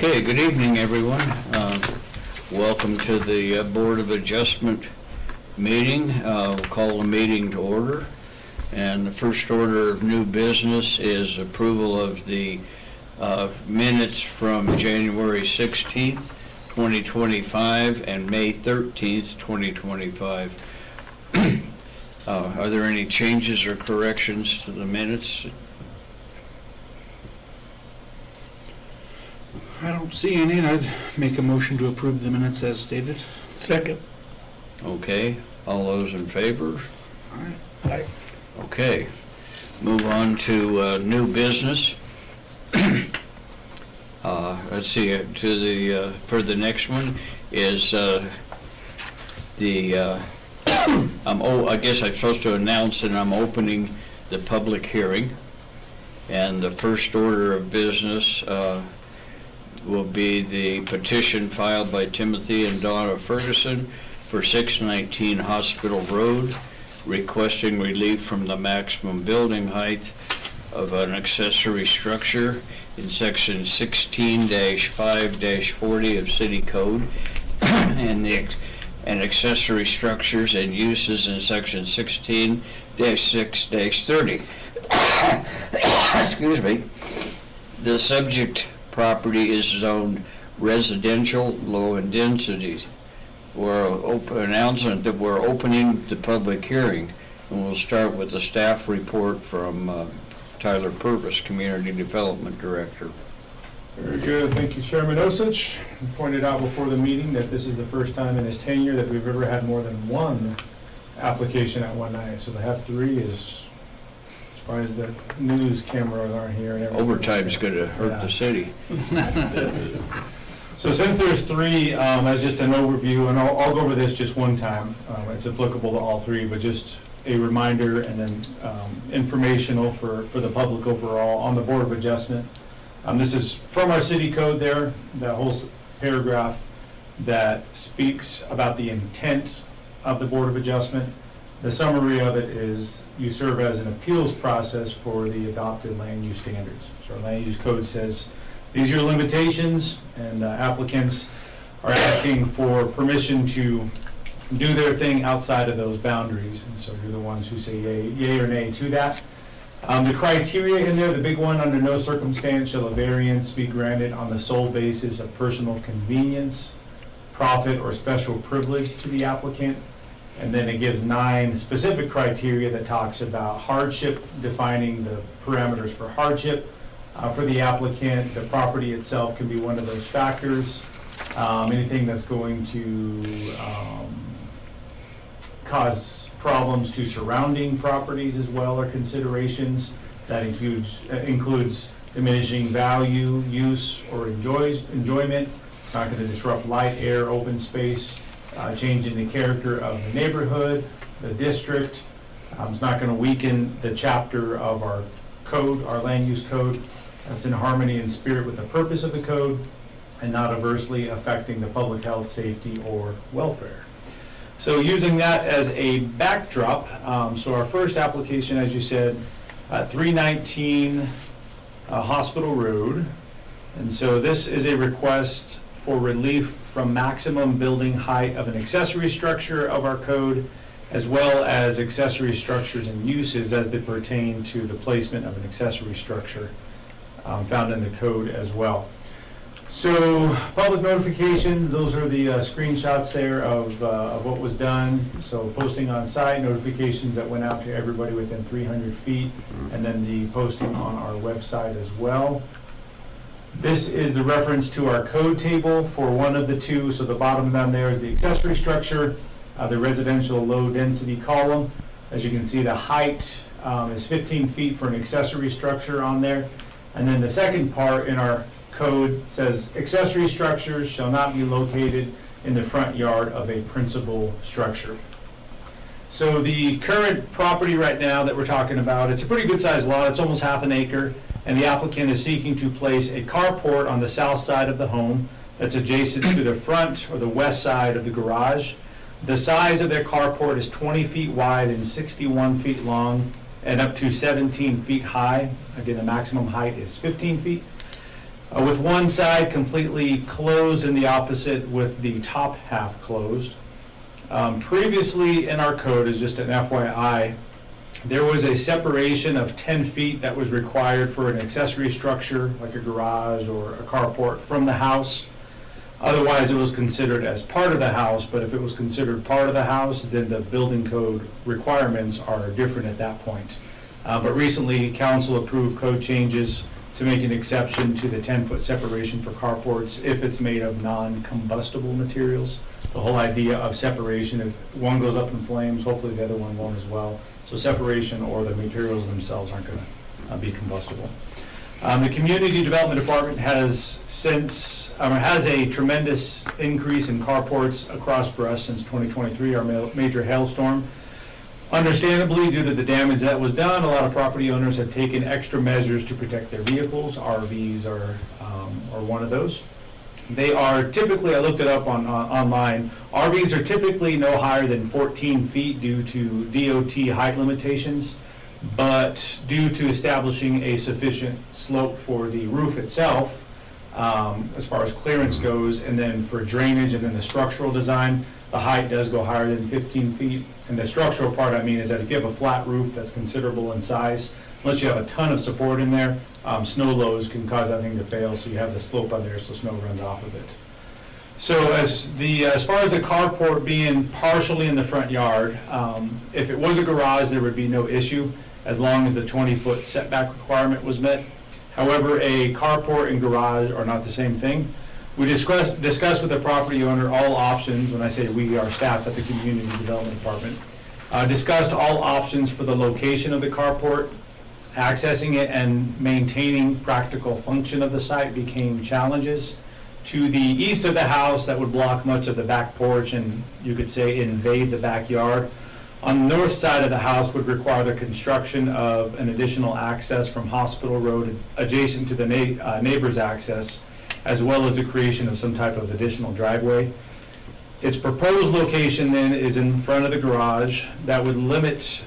Okay, good evening, everyone. Welcome to the Board of Adjustment meeting. We'll call the meeting to order. And the first order of new business is approval of the minutes from January 16th, 2025 and May 13th, 2025. Are there any changes or corrections to the minutes? I don't see any, and I'd make a motion to approve the minutes as stated. Second. Okay, all those in favor? Aye. Okay, move on to new business. Let's see, to the, for the next one is I guess I'm supposed to announce that I'm opening the public hearing. And the first order of business will be the petition filed by Timothy and Donna Ferguson for 619 Hospital Road, requesting relief from the maximum building height of an accessory structure in section 16-5-40 of City Code, and accessory structures and uses in section 16-6-30. Excuse me. The subject property is zoned residential, low in density. We're announcing that we're opening the public hearing, and we'll start with the staff report from Tyler Purvis, Community Development Director. Very good. Thank you, Chairman Osich. He pointed out before the meeting that this is the first time in his tenure that we've ever had more than one application at one night. So to have three is surprised that news cameras aren't here. And Overtime's going to hurt the city. So since there's three, as just an overview, and I'll go over this just one time. It's applicable to all three, but just a reminder and then informational for the public overall on the Board of Adjustment. This is from our city code there, that whole paragraph that speaks about the intent of the Board of Adjustment. The summary of it is you serve as an appeals process for the adopted land use standards. So our land use code says these are your limitations, and applicants are asking for permission to do their thing outside of those boundaries. And so you're the ones who say yay or nay to that. The criteria in there, the big one, under no circumstance shall a variance be granted on the sole basis of personal convenience, profit, or special privilege to the applicant. And then it gives 9 specific criteria that talks about hardship, defining the parameters for hardship for the applicant. The property itself can be one of those factors. Anything that's going to cause problems to surrounding properties as well are considerations. That includes diminishing value, use, or enjoyment. It's not going to disrupt light, air, open space, changing the character of the neighborhood, the district. It's not going to weaken the chapter of our code, our land use code. That's in harmony and spirit with the purpose of the code and not adversely affecting the public health, safety, or welfare. So using that as a backdrop, so our first application, as you said, 319 Hospital Road. And so this is a request for relief from maximum building height of an accessory structure of our code, as well as accessory structures and uses as they pertain to the placement of an accessory structure found in the code as well. So public notifications, those are the screenshots there of what was done. So posting on site, notifications that went out to everybody within 300 feet, and then the posting on our website as well. This is the reference to our code table for one of the two. So the bottom down there is the accessory structure, the residential low density column. As you can see, the height is 15 feet for an accessory structure on there. And then the second part in our code says accessory structures shall not be located in the front yard of a principal structure. So the current property right now that we're talking about, it's a pretty good sized lot. It's almost half an acre. And the applicant is seeking to place a carport on the south side of the home that's adjacent to the front or the west side of the garage. The size of their carport is 20 feet wide and 61 feet long and up to 17 feet high. Again, the maximum height is 15 feet. with one side completely closed and the opposite with the top half closed. Previously in our code, as just an FYI, there was a separation of 10 feet that was required for an accessory structure like a garage or a carport from the house. Otherwise, it was considered as part of the house, but if it was considered part of the house, then the building code requirements are different at that point. But recently, council approved code changes to make an exception to the 10-foot separation for carports if it's made of non-combustible materials. The whole idea of separation, if one goes up in flames, hopefully the other one won't as well. So separation or the materials themselves aren't going to be combustible. The Community Development Department has a tremendous increase in carports across Breast since 2023, our major hailstorm. Understandably, due to the damage that was done, a lot of property owners have taken extra measures to protect their vehicles. RVs are one of those. They are typically, I looked it up online, RVs are typically no higher than 14 feet due to DOT height limitations, but due to establishing a sufficient slope for the roof itself, as far as clearance goes, and then for drainage and then the structural design, the height does go higher than 15 feet. And the structural part, I mean, is that if you have a flat roof that's considerable in size, unless you have a ton of support in there, snow loads can cause that thing to fail, so you have the slope on there so snow runs off of it. So as far as the carport being partially in the front yard, if it was a garage, there would be no issue as long as the 20-foot setback requirement was met. However, a carport and garage are not the same thing. We discussed with the property owner all options. When I say we, our staff at the Community Development Department, discussed all options for the location of the carport. Accessing it and maintaining practical function of the site became challenges. To the east of the house, that would block much of the back porch and you could say invade the backyard. On the north side of the house would require the construction of an additional access from Hospital Road adjacent to the neighbor's access, as well as the creation of some type of additional driveway. Its proposed location then is in front of the garage. That would limit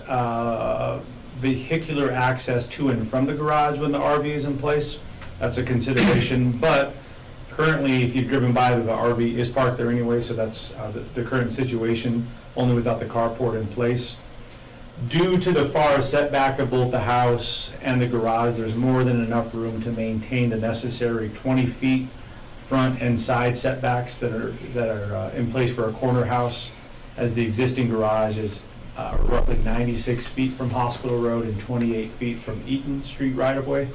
vehicular access to and from the garage when the RV is in place. That's a consideration, but currently, if you've driven by, the RV is parked there anyway, so that's the current situation, only without the carport in place. Due to the far setback of both the house and the garage, there's more than enough room to maintain the necessary 20 feet front and side setbacks that are in place for a corner house, as the existing garage is roughly 96 feet from Hospital Road and 28 feet from Eaton Street right-of-way.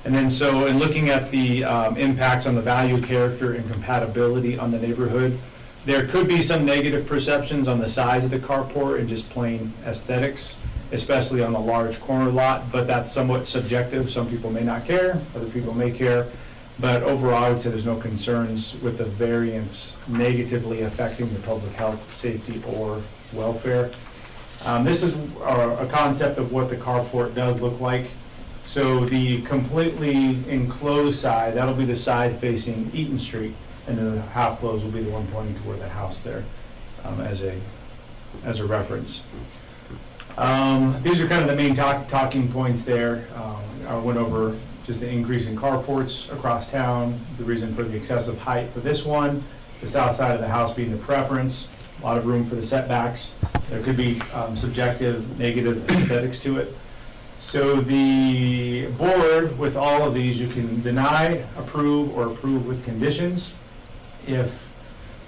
And then so in looking at the impacts on the value, character, and compatibility on the neighborhood, there could be some negative perceptions on the size of the carport and just plain aesthetics, especially on a large corner lot, but that's somewhat subjective. Some people may not care, other people may care. But overall, I would say there's no concerns with the variance negatively affecting the public health, safety, or welfare. This is a concept of what the carport does look like. So the completely enclosed side, that'll be the side facing Eaton Street, and then the half closed will be the one pointing toward the house there, as a reference. These are kind of the main talking points there. I went over just the increase in carports across town, the reason for the excessive height for this one, the south side of the house being the preference, a lot of room for the setbacks. There could be subjective, negative aesthetics to it. So the board, with all of these, you can deny, approve, or approve with conditions. If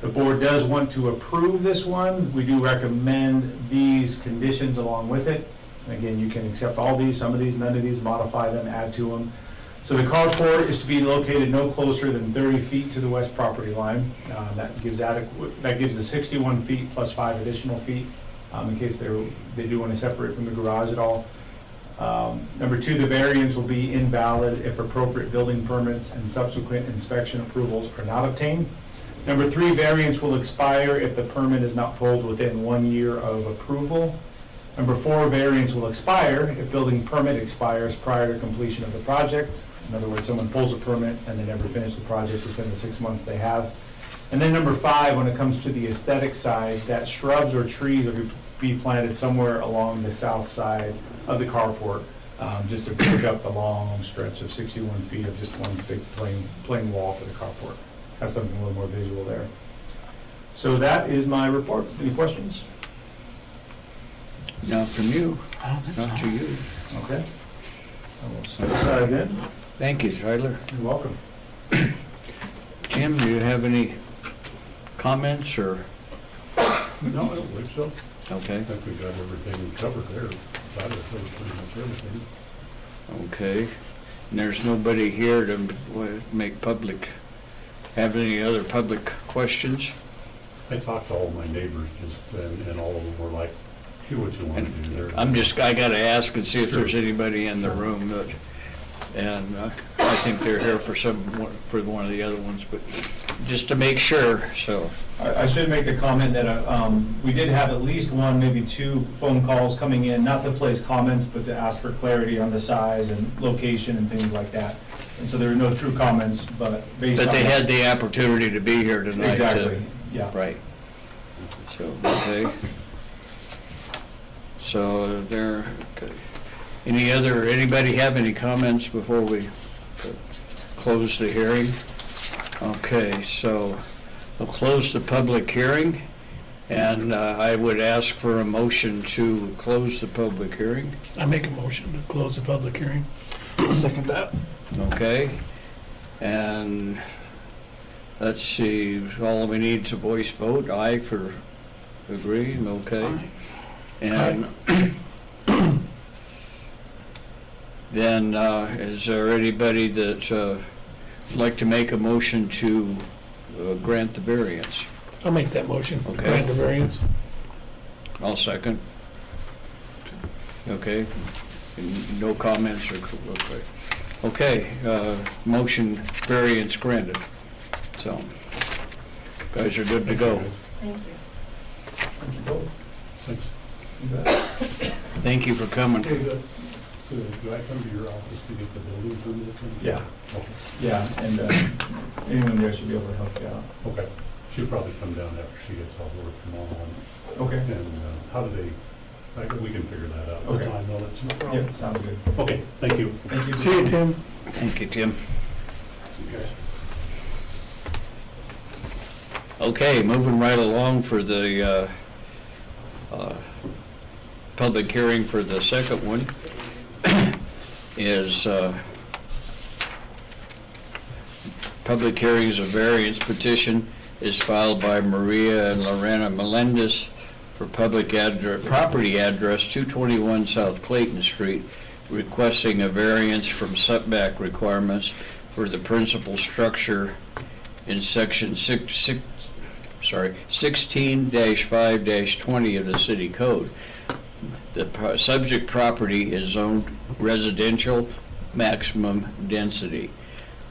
the board does want to approve this one, we do recommend these conditions along with it. Again, you can accept all these, some of these, none of these, modify them, add to them. So the carport is to be located no closer than 30 feet to the west property line. That gives the 61 feet plus 5 additional feet in case they do want to separate from the garage at all. Number 2, the variance will be invalid if appropriate building permits and subsequent inspection approvals are not obtained. Number 3, variance will expire if the permit is not pulled within 1 year of approval. Number 4, variance will expire if building permit expires prior to completion of the project. In other words, someone pulls a permit and they never finish the project within the 6 months they have. And then number 5, when it comes to the aesthetic side, that shrubs or trees are to be planted somewhere along the south side of the carport. just to pick up the long stretch of 61 feet of just one big plain wall for the carport. Have something a little more visual there. So that is my report. Any questions? Not from you, I don't think not so. to you. Okay. I will step aside again. Thank you, Tyler. You're welcome. Tim, do you have any comments or, No, I don't think so. okay, I think we got everything covered there. Tyler covered pretty much everything. okay. And there's nobody here to make public, have any other public questions? I talked to all my neighbors just, and all of them were like, do what you want to do there. I gotta ask and see if there's Sure. anybody in the room that, and I think they're here for for one of the other ones, but just to make sure, so. I should make the comment that we did have at least one, maybe two phone calls coming in, not to place comments, but to ask for clarity on the size and location and things like that. And so there were no true comments, but based on. But they had the opportunity to be here tonight. Exactly, yeah. Right. So, okay. So there, okay. Anybody have any comments before we close the hearing? Okay, so we'll close the public hearing, and I would ask for a motion to close the public hearing. I make a motion to close the public hearing. I'll second that. Okay, and let's see, all we need is a voice vote, aye for agree, okay? Aye. And then, is there anybody that would like to make a motion to grant the variance? I'll make that motion. Okay. Grant the variance. I'll second. Okay, no comments or, okay. Okay, motion variance granted. So, guys are good to go. Thank you. Thank you both. Thanks. You bet. Thank you for coming. Okay, good. So do I come to your office to get the building permits? Yeah. Okay. Yeah, and anyone there should be able to help you out. Okay. She'll probably come down after she gets off work tomorrow. Okay. And how do they, we can figure that out. Okay. I know that's no problem. Yep, sounds good. Okay, thank you. Thank you. See you, Tim. Thank you, Tim. See you guys. Okay, moving right along for the public hearing for the second one is public hearings of variance petition is filed by Maria and Lorena Melendez for property address 221 South Clayton Street, requesting a variance from setback requirements for the principal structure in section 16-5-20 of the city code. The subject property is zoned residential maximum density.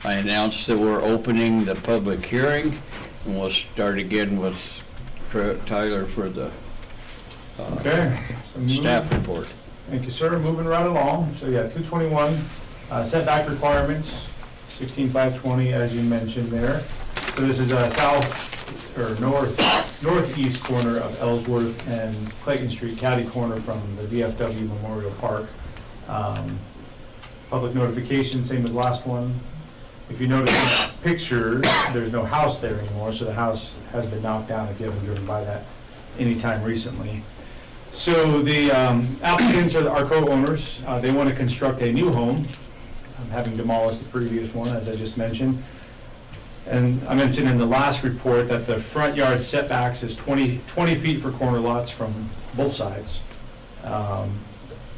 I announced that we're opening the public hearing, and we'll start again with Tyler for the Okay. So staff report. Thank you, sir. Moving right along. So yeah, 221 setback requirements, 16,520 as you mentioned there. So this is a northeast corner of Ellsworth and Clayton Street, catty corner from the VFW Memorial Park. Public notification, same as last one. If you notice in the pictures, there's no house there anymore, so the house has been knocked down if you haven't driven by that anytime recently. So the applicants are our co-owners. They want to construct a new home, having demolished the previous one, as I just mentioned. And I mentioned in the last report that the front yard setbacks is 20 feet for corner lots from both sides.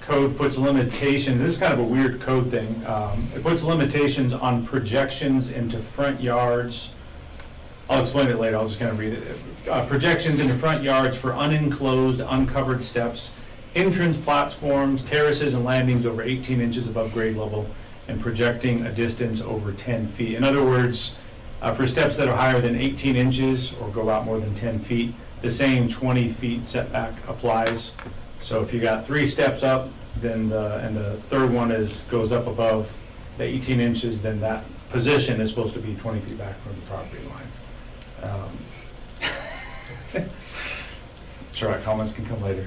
Code puts limitations, this is kind of a weird code thing. It puts limitations on projections into front yards. I'll explain it later, I'll just kind of read it. Projections into front yards for unenclosed, uncovered steps, entrance platforms, terraces, and landings over 18 inches above grade level, and projecting a distance over 10 feet. In other words, for steps that are higher than 18 inches or go out more than 10 feet, the same 20 feet setback applies. So if you got 3 steps up, then the third one goes up above the 18 inches, then that position is supposed to be 20 feet back from the property line. Sure, comments can come later.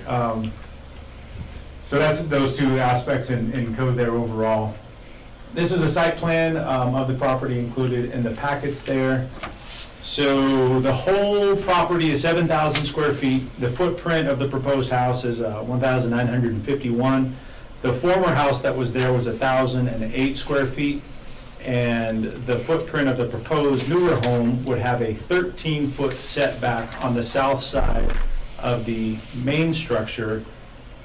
So that's those two aspects in code there overall. This is a site plan of the property included in the packets there. So the whole property is 7,000 square feet. The footprint of the proposed house is 1,951. The former house that was there was 1,008 square feet. And the footprint of the proposed newer home would have a 13-foot setback on the south side of the main structure.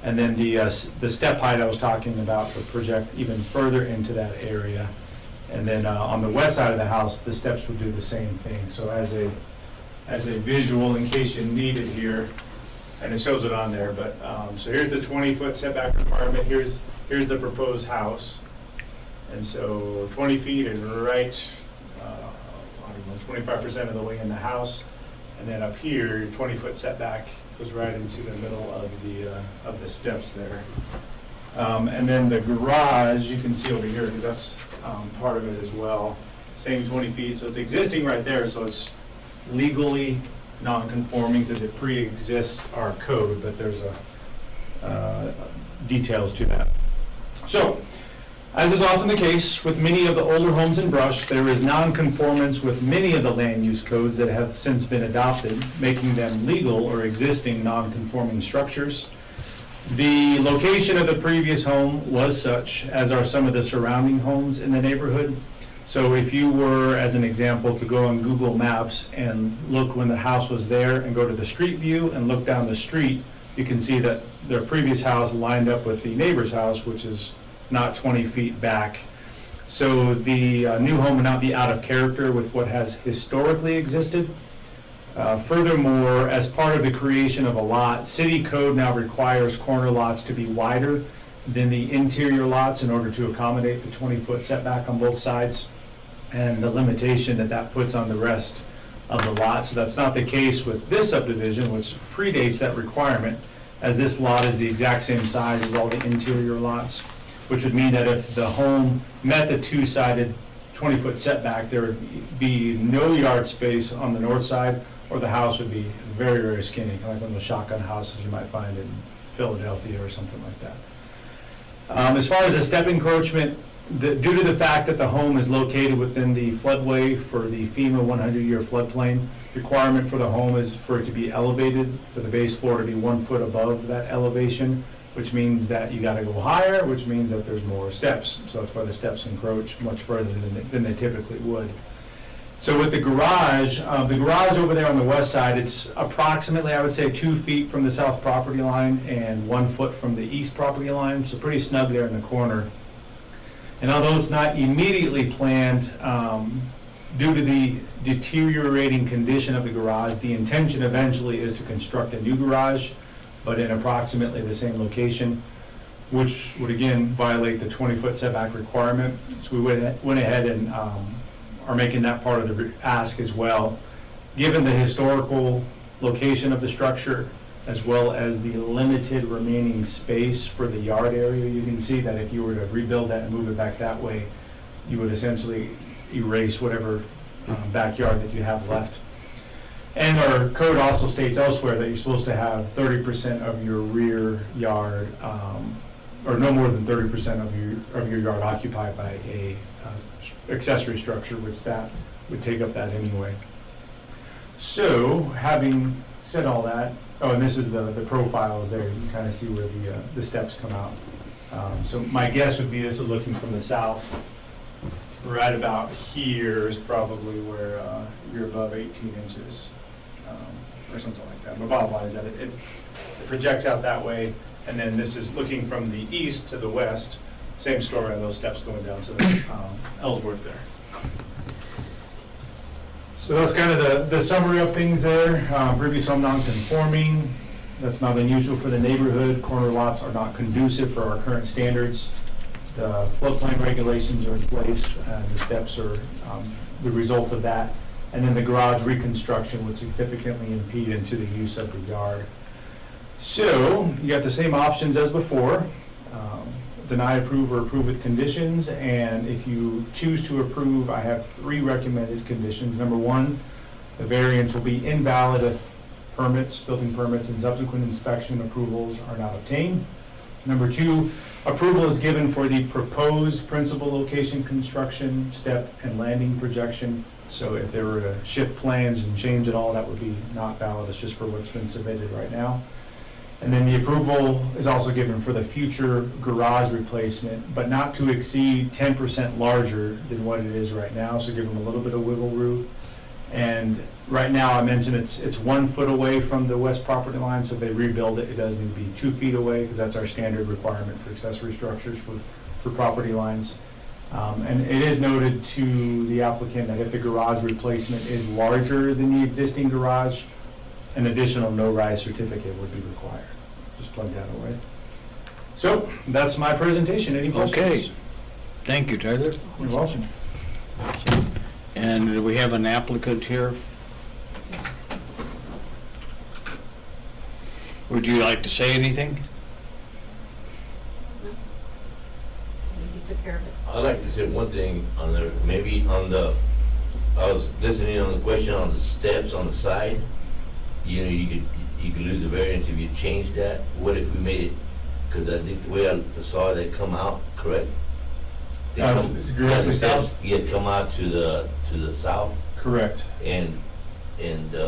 And then the step height I was talking about would project even further into that area. And then on the west side of the house, the steps would do the same thing. So as a visual, in case you need it here, and it shows it on there, but, so here's the 20-foot setback requirement, here's the proposed house. And so 20 feet is right, 25% of the way in the house. And then up here, your 20-foot setback goes right into the middle of the steps there. And then the garage, you can see over here, because that's part of it as well. Same 20 feet, so it's existing right there, so it's legally non-conforming because it pre-exists our code, but there's details to that. So, as is often the case with many of the older homes in Brush, there is non-conformance with many of the land use codes that have since been adopted, making them legal or existing non-conforming structures. The location of the previous home was such, as are some of the surrounding homes in the neighborhood. So if you were, as an example, to go on Google Maps and look when the house was there and go to the street view and look down the street, you can see that their previous house lined up with the neighbor's house, which is not 20 feet back. So the new home would not be out of character with what has historically existed. Furthermore, as part of the creation of a lot, city code now requires corner lots to be wider than the interior lots in order to accommodate the 20-foot setback on both sides and the limitation that puts on the rest of the lot. So that's not the case with this subdivision, which predates that requirement, as this lot is the exact same size as all the interior lots, which would mean that if the home met the two-sided 20-foot setback, there would be no yard space on the north side, or the house would be very, very skinny, like one of the shotgun houses you might find in Philadelphia or something like that. As far as the step encroachment, due to the fact that the home is located within the floodway for the FEMA 100-year floodplain, requirement for the home is for it to be elevated, for the base floor to be 1 foot above that elevation, which means that you gotta go higher, which means that there's more steps. So that's why the steps encroach much further than they typically would. So with the garage over there on the west side, it's approximately, I would say, 2 feet from the south property line and 1 foot from the east property line, so pretty snug there in the corner. And although it's not immediately planned, due to the deteriorating condition of the garage, the intention eventually is to construct a new garage, but in approximately the same location, which would again violate the 20-foot setback requirement. So we went ahead and are making that part of the ask as well. Given the historical location of the structure, as well as the limited remaining space for the yard area, you can see that if you were to rebuild that and move it back that way, you would essentially erase whatever backyard that you have left. And our code also states elsewhere that you're supposed to have 30% of your rear yard, or no more than 30% of your yard occupied by a accessory structure, which that would take up that anyway. So, having said all that, oh, and this is the profiles there. You can kind of see where the steps come out. So my guess would be this is looking from the south. Right about here is probably where you're above 18 inches, or something like that. But bottom line is that it projects out that way, and then this is looking from the east to the west. Same story on those steps going down to the Ellsworth there. So that's kind of the summary of things there. Previous home non-conforming. That's not unusual for the neighborhood. Corner lots are not conducive for our current standards. The floodplain regulations are in place, and the steps are the result of that. And then the garage reconstruction would significantly impede into the use of the yard. So you got the same options as before. Deny, approve, or approve with conditions. And if you choose to approve, I have 3 recommended conditions. Number 1, the variance will be invalid if permits, building permits, and subsequent inspection approvals are not obtained. Number 2, approval is given for the proposed principal location construction, step, and landing projection. So if there were to shift plans and change it all, that would be not valid. It's just for what's been submitted right now. And then the approval is also given for the future garage replacement, but not to exceed 10% larger than what it is right now, so give them a little bit of wiggle room. And right now, I mentioned it's 1 foot away from the west property line, so if they rebuild it, it does need to be 2 feet away, because that's our standard requirement for accessory structures for property lines. And it is noted to the applicant that if the garage replacement is larger than the existing garage, an additional no-rise certificate would be required. Just plug that away. So, that's my presentation. Any questions? Okay. Thank you, Tyler. You're welcome. And do we have an applicant here? Would you like to say anything? You took care of it. I'd like to say one thing on the, maybe on the, I was listening on the question on the steps on the side. You know, you could lose the variance if you changed that. What if we made it, because I think the way I saw they come out, correct? They come- Directly the steps, south? Yeah, come out to the south, Correct. and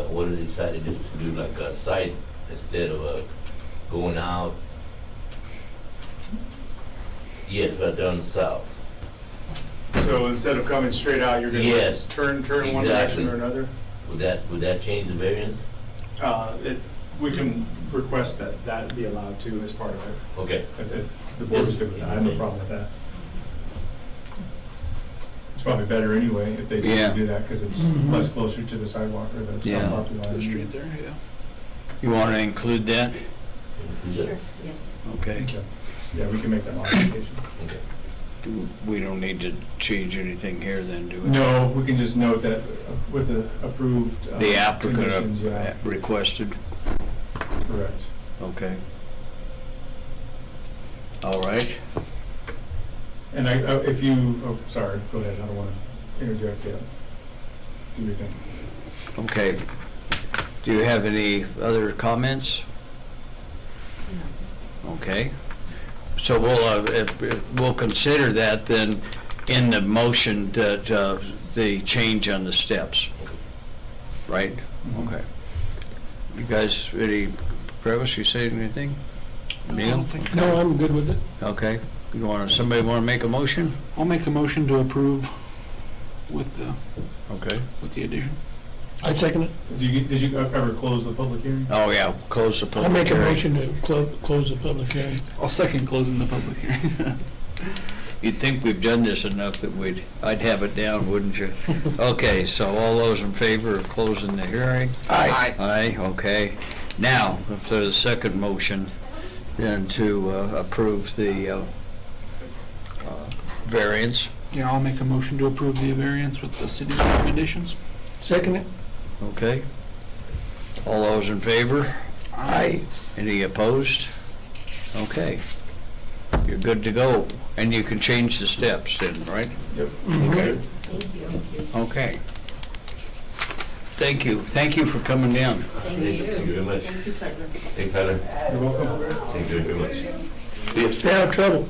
what did they decide just to do like a side instead of going out? Yes, right there on the south. So instead of coming straight out, you're gonna Yes, turn one direction exactly. or another? Would that change the variance? We can request that be allowed to as part of it, Okay. if the board's good with that. I have no problem with that. It's probably better anyway if they Yeah. do that, because it's less closer to the sidewalk or the Yeah. south property line. The street there, yeah. You want to include that? Sure, yes. Okay. Okay. Yeah, we can make that modification. Okay. We don't need to change anything here then, do we? No, we can just note that with the approved. The applicant conditions, yeah, requested, correct. okay. All right. And if you, oh, sorry, go ahead, I don't want to interject yet. Do your thing. Okay. Do you have any other comments? Okay. So we'll consider that then in the motion that the change on the steps, right? Okay. You guys, Travis, you say anything? Neil? No, I'm good with it. Okay. Somebody want to make a motion? I'll make a motion to approve with Okay. the addition. I'd second it. Did you ever close the public hearing? Oh, yeah, close the I'll public make a hearing. motion to close the public hearing. I'll second closing the public hearing. You'd think we've done this enough that I'd have it down, wouldn't you? Okay, so all those in favor of closing the hearing? Aye. Aye, okay. Now, if there's a second motion, then to approve the variance. Yeah, I'll make a motion to approve the variance with the city's recommendations. Second it? Okay. All those in favor? Aye. Any opposed? Okay. You're good to go. And you can change the steps then, right? Yep. Okay. Thank you. Okay. Thank you. Thank you for coming down. Thank Thank you. you very much. Thank you, Tyler. Thanks, Tyler. You're welcome. Thank you very much. Stay out of trouble.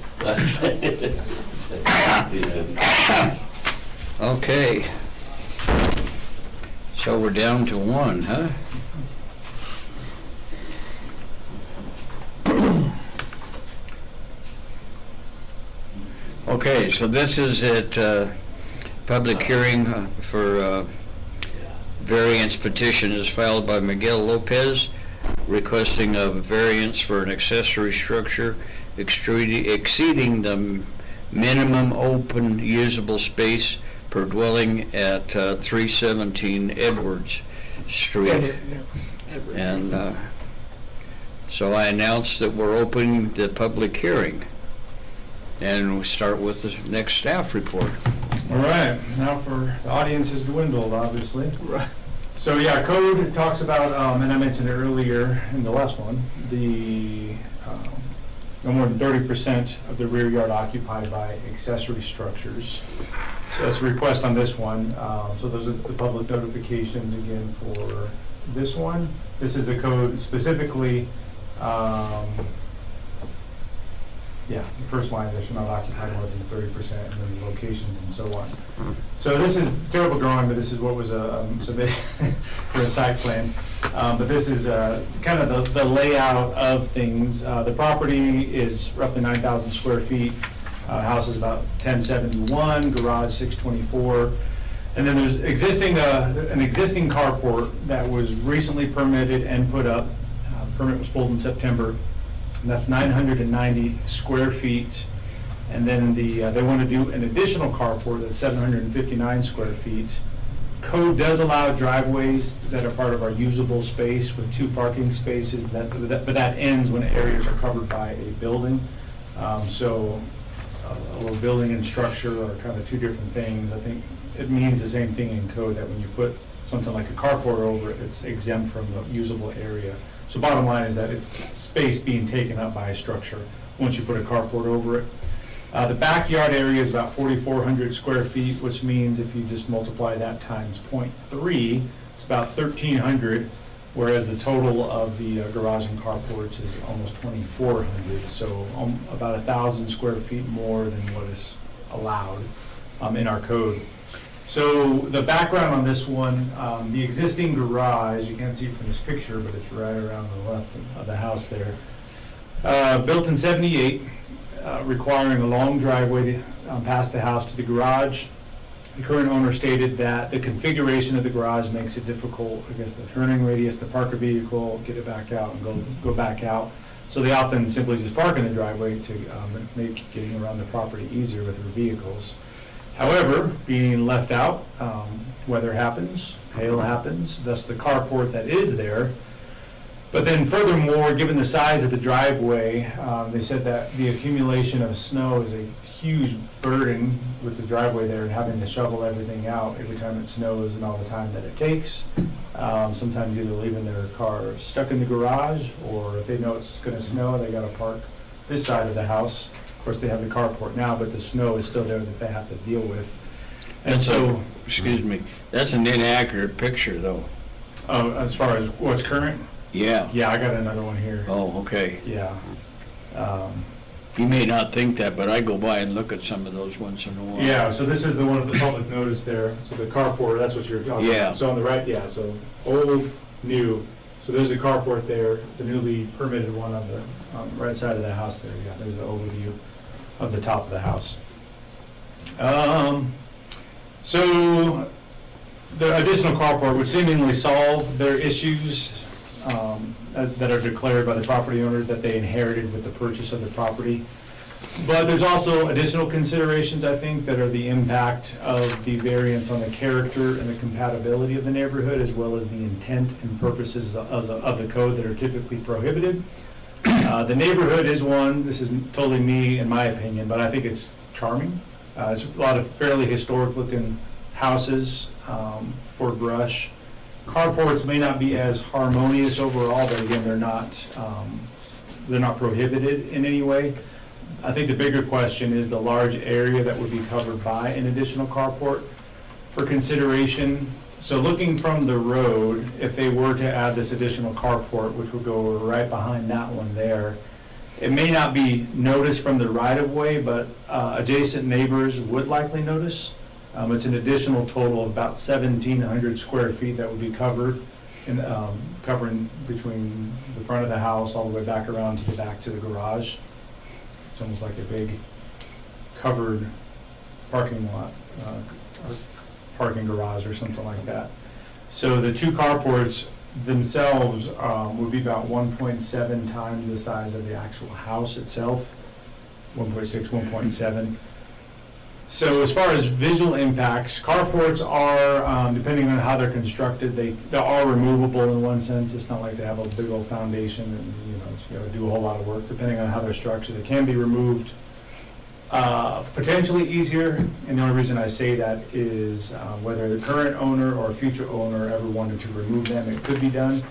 Okay. So we're down to one, huh? Okay, so this is at public hearing for variance petition is filed by Miguel Lopez requesting a variance for an accessory structure exceeding the minimum open usable space per dwelling at 317 Edwards Street. And so I announced that we're opening the public hearing. And we'll start with the next staff report. All right, now for, the audience has dwindled, obviously. Right. So, yeah, code talks about, and I mentioned it earlier in the last one, the, no more than 30% of the rear yard occupied by accessory structures. So that's a request on this one. So those are the public notifications again for this one. This is the code specifically, Yeah, the first line there shall not occupy more than 30%, and then the locations and so on. So this is terrible drawing, but this is what was submitted for a site plan. But this is kind of the layout of things. The property is roughly 9,000 square feet. House is about 1071, garage 624. And then there's an existing carport that was recently permitted and put up. Permit was pulled in September. And that's 990 square feet. And then they want to do an additional carport that's 759 square feet. Code does allow driveways that are part of our usable space with 2 parking spaces, but that ends when areas are covered by a building. So a little building and structure are kind of 2 different things. I think it means the same thing in code, that when you put something like a carport over it, it's exempt from the usable area. So bottom line is that it's space being taken up by a structure once you put a carport over it. The backyard area is about 4,400 square feet, which means if you just multiply that times 0.3, it's about 1,300, whereas the total of the garage and carports is almost 2,400. So about 1,000 square feet more than what is allowed in our code. So the background on this one, the existing garage, you can't see it from this picture, but it's right around the left of the house there. Built in '78, requiring a long driveway past the house to the garage. The current owner stated that the configuration of the garage makes it difficult, I guess, the turning radius to park a vehicle, get it back out, and go back out. So they often simply just park in the driveway to make getting around the property easier with their vehicles. However, being left out, weather happens, hail happens, thus the carport that is there. But then furthermore, given the size of the driveway, they said that the accumulation of snow is a huge burden with the driveway there, and having to shovel everything out every time it snows and all the time that it takes. Sometimes either leaving their car stuck in the garage, or if they know it's gonna snow, they gotta park this side of the house. Of course, they have the carport now, but the snow is still there that they have to deal with. And so, Excuse me, that's an inaccurate picture, though. as far as what's current, Yeah. yeah, I got another one here. Oh, okay. Yeah. You may not think that, but I go by and look at some of those once in a while. Yeah, so this is the one of the public notice there, so the carport, that's what you're talking Yeah. about. So on the right, yeah, so old, new, so there's a carport there, the newly permitted one on the right side of the house there, yeah, there's an overview of the top of the house. So the additional carport would seemingly solve their issues that are declared by the property owner that they inherited with the purchase of the property. But there's also additional considerations, I think, that are the impact of the variance on the character and the compatibility of the neighborhood, as well as the intent and purposes of the code that are typically prohibited. The neighborhood is one, this is totally me in my opinion, but I think it's charming. It's a lot of fairly historic-looking houses, Fort Brush. Carports may not be as harmonious overall, but again, they're not prohibited in any way. I think the bigger question is the large area that would be covered by an additional carport for consideration. So looking from the road, if they were to add this additional carport, which would go right behind that one there, it may not be noticed from the right-of-way, but adjacent neighbors would likely notice. It's an additional total of about 1,700 square feet that would be covered, covering between the front of the house all the way back around to the back to the garage. It's almost like a big covered parking lot, or parking garage or something like that. So the 2 carports themselves would be about 1.7 times the size of the actual house itself, 1.6, 1.7. So as far as visual impacts, carports are, depending on how they're constructed, they are removable in one sense. It's not like they have a big old foundation and, you gotta do a whole lot of work. Depending on how they're structured, they can be removed potentially easier. And the only reason I say that is whether the current owner or future owner ever wanted to remove them, it could be done.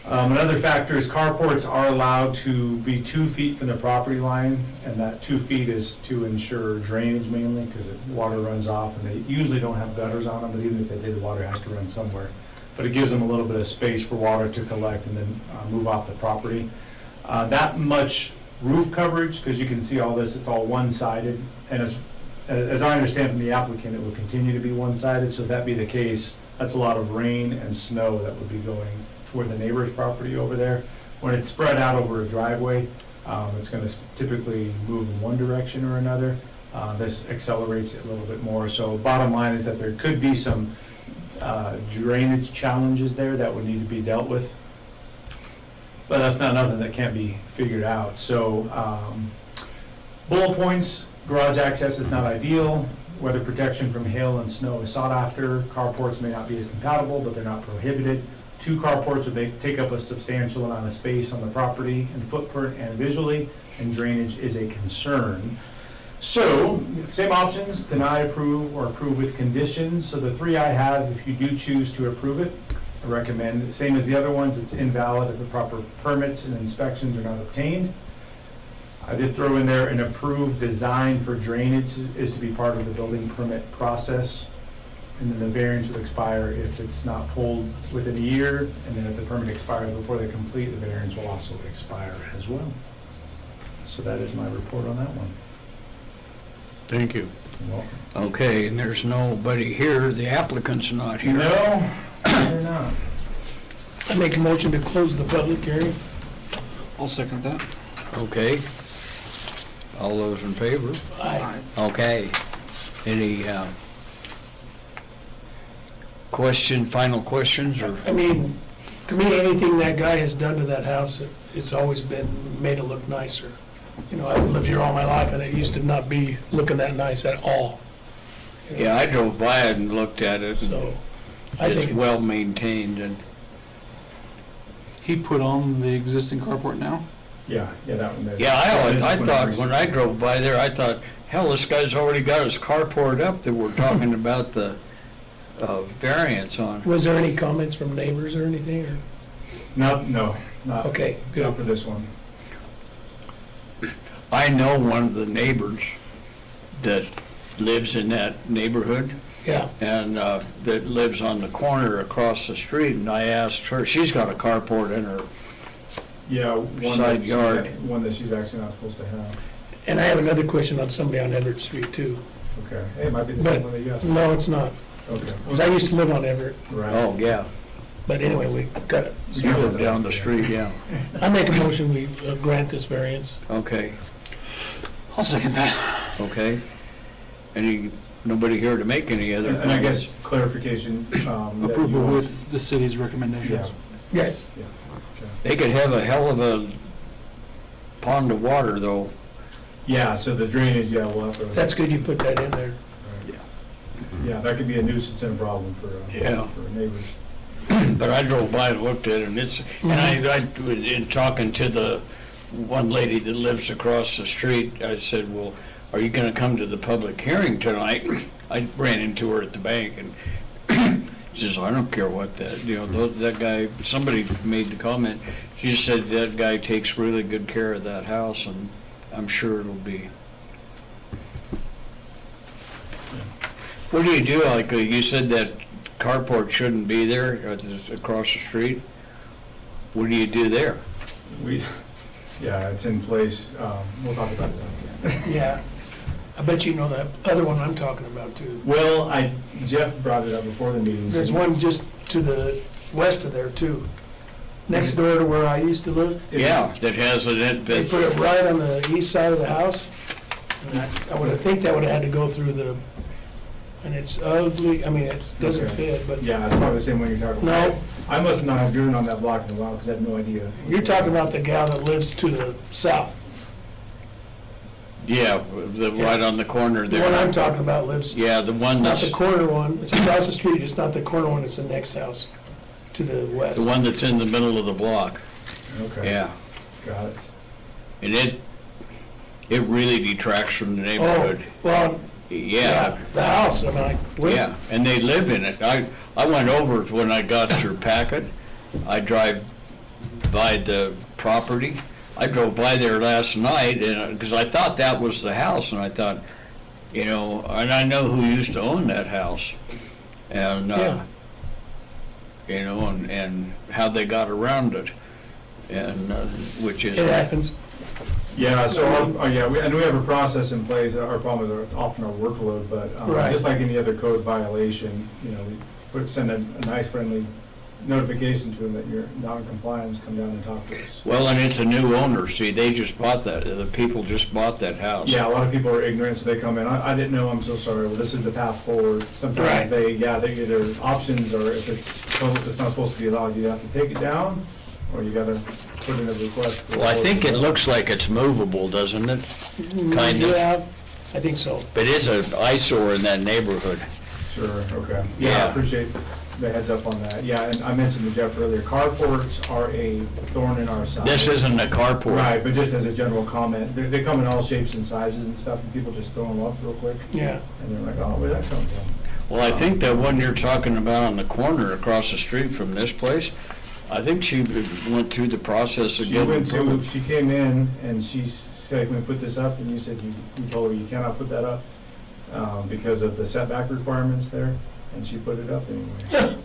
Another factor is carports are allowed to be 2 feet from the property line, and that 2 feet is to ensure drainage mainly, because water runs off, and they usually don't have gutters on them, but even if they did, the water has to run somewhere. But it gives them a little bit of space for water to collect and then move off the property. That much roof coverage, because you can see all this, it's all one-sided, and as I understand from the applicant, it will continue to be one-sided, so if that be the case, that's a lot of rain and snow that would be going toward the neighbor's property over there. When it's spread out over a driveway, it's gonna typically move in one direction or another. This accelerates it a little bit more, so bottom line is that there could be some drainage challenges there that would need to be dealt with. But that's not nothing that can't be figured out. So, bullet points, garage access is not ideal. Weather protection from hail and snow is sought after. Carports may not be as compatible, but they're not prohibited. 2 carports would take up a substantial amount of space on the property and footprint and visually, and drainage is a concern. So, same options, deny, approve, or approve with conditions. So the 3 I have, if you do choose to approve it, I recommend, same as the other ones, it's invalid if the proper permits and inspections are not obtained. I did throw in there an approved design for drainage is to be part of the building permit process. And then the variance would expire if it's not pulled within a year, and then if the permit expires before they complete, the variance will also expire as well. So that is my report on that one. Thank you. You're welcome. Okay, and there's nobody here, the applicant's not here. No, they're not. I make a motion to close the public hearing. I'll second that. Okay. All those in favor? Aye. Okay. Any final questions, or? I mean, to me, anything that guy has done to that house, it's always been made it look nicer. You know, I've lived here all my life, and it used to not be looking that nice at all. You know, Yeah, I drove by it and looked at it, and So, I it's think, well maintained, and He put on the existing carport now? Yeah, that one. yeah, I thought, This when one I drove by there, I thought, hell, this guy's already got his carport up that we're talking about the variance on. was there any comments from neighbors or anything, or? No, not Okay, good. for this one. I know one of the neighbors that lives in that neighborhood, Yeah, and that lives on the corner across the street, and I asked her, she's got a carport in her, Yeah, Side yard. One that she's actually not supposed to have. and I have another question on somebody on Everett Street, too. Okay, hey, it might be the But, same one that you asked. no, it's not, Okay. because I used to live on Everett, Right. oh, yeah, but anyway, we got it. you live down the street, yeah, I make a motion, we grant this variance. okay, I'll second that. okay. Nobody here to make any other And I comments? guess clarification, that you Approval want- with the city's recommendations. Yes. Yeah, They could have a hell of a pond of water, though. yeah, so the drainage, yeah, we'll have to. That's good you put that in there. Yeah, that could be a nuisance and a problem for Yeah. neighbors. But I drove by and looked at it, and in talking to the one lady that lives across the street, I said, well, are you gonna come to the public hearing tonight? I ran into her at the bank, and she says, I don't care what that guy, somebody made the comment, she just said that guy takes really good care of that house, and I'm sure it'll be. What do you do, like, you said that carport shouldn't be there, across the street? What do you do there? Yeah, it's in place, we'll talk about that. Yeah. I bet you know that other one I'm talking about, too. Well, Jeff brought it up before the meeting. so- There's one just to the west of there, too. Next door to where I used to live. Yeah, that has They that, put it right on the east side of the house. And I would think that would have had to go through and it's ugly, I mean, it doesn't Okay. fit, but Yeah, it's probably the same one you're talking No. about. I must not have driven on that block in a while, because I have no idea. you're talking about the gal that lives to the south. yeah, right on the corner The there. one I'm talking about lives, Yeah, the it's one not the that's, corner one, it's across the street, it's not the corner one, it's the next house to the west. the one that's in the middle of the block, Okay. yeah. Got it. And it really detracts from the Oh, neighborhood. well, Yeah, the house, I mean, yeah, and they live in it. I went over when I got your packet. I drive by the property. I drove by there last night, and, because I thought that was the house, and I thought, and I know who used to own that house. And, Yeah. and how they got around it, and, which is. it happens. Yeah, so, and we have a process in place. Our problem is often our workload, but Right. just like any other code violation, we send a nice friendly notification to them that you're not in compliance, come down and talk to us. Well, and it's a new owner, see, they just bought that, the people just bought that house. Yeah, a lot of people are ignorant, so they come in, I didn't know, I'm so sorry, well, this is the path forward. Sometimes Right. they either options, or if it's not supposed to be allowed, you have to take it down, or you gotta put in a request. for- Well, I think it looks like it's movable, doesn't it? Kind of. Yeah, I think so. It is an eyesore in that neighborhood. Sure, okay. Yeah, Yeah. I appreciate the heads up on that. Yeah, and I mentioned to Jeff earlier, carports are a thorn in our side. This isn't a carport. Right, but just as a general comment, they come in all shapes and sizes and stuff, and people just throw them up real quick, Yeah. and they're like, oh, where'd that come from? Well, I think that one you're talking about on the corner across the street from this place, I think she went through the process of She getting a went to, permit. she came in, and she said, can we put this up? And you said, you told her you cannot put that up, because of the setback requirements there, and she put it up anyway.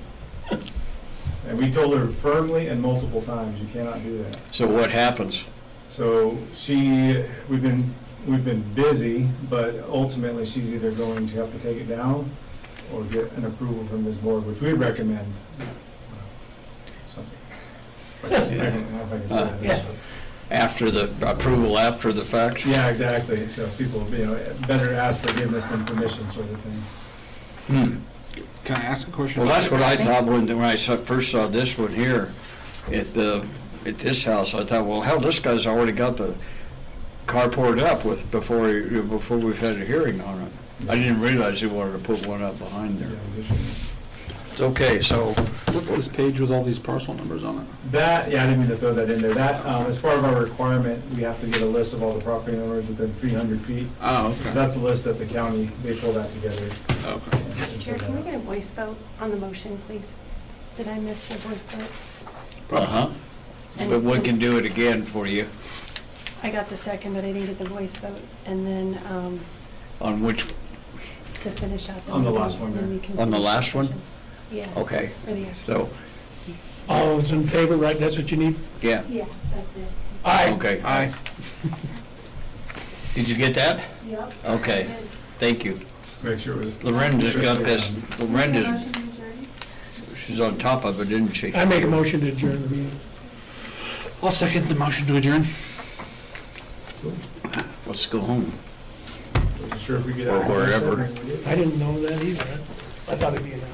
And we told her firmly and multiple times, you cannot do that. So what happens? So we've been busy, but ultimately she's either going to have to take it down or get an approval from this board, which we recommend. Something. I don't know if I can say that. Yeah. After the, approval after the fact? Yeah, exactly. So people, better ask forgiveness than permission sort of thing. Hmm. Can I ask a question? Well, that's what I thought when I first saw this one here at this house. I thought, well, hell, this guy's already got the carport up before we've had a hearing on it. I didn't realize he wanted to put one up behind there. It's okay, so, What's this page with all these parcel numbers on it? That, I didn't mean to throw that in there. That, as part of our requirement, we have to get a list of all the property owners within 300 feet. Oh, So okay. that's a list that the county, they pull that together. Okay. and Chair, send can we that get a out. voice vote on the motion, please? Did I miss the voice vote? uh-huh. But we can do it again for you. I got the second, but I didn't get the voice vote. And then On which, to finish up. On the last one then there. we can On the finish last one? session. Yeah. okay, Or the yes. so, All those in favor, right, that's what you need? yeah, Yeah, that's it. Aye. okay. Aye. Did you get that? Yep. Okay, thank you. Make sure it was. Lorenda's got this, Lorenda's, she's on top of it, isn't she? I make a motion to adjourn the meeting. I'll second the motion to adjourn. Let's go home. Wasn't sure if we get Or out. wherever. I didn't know that either. I thought it'd be an hour.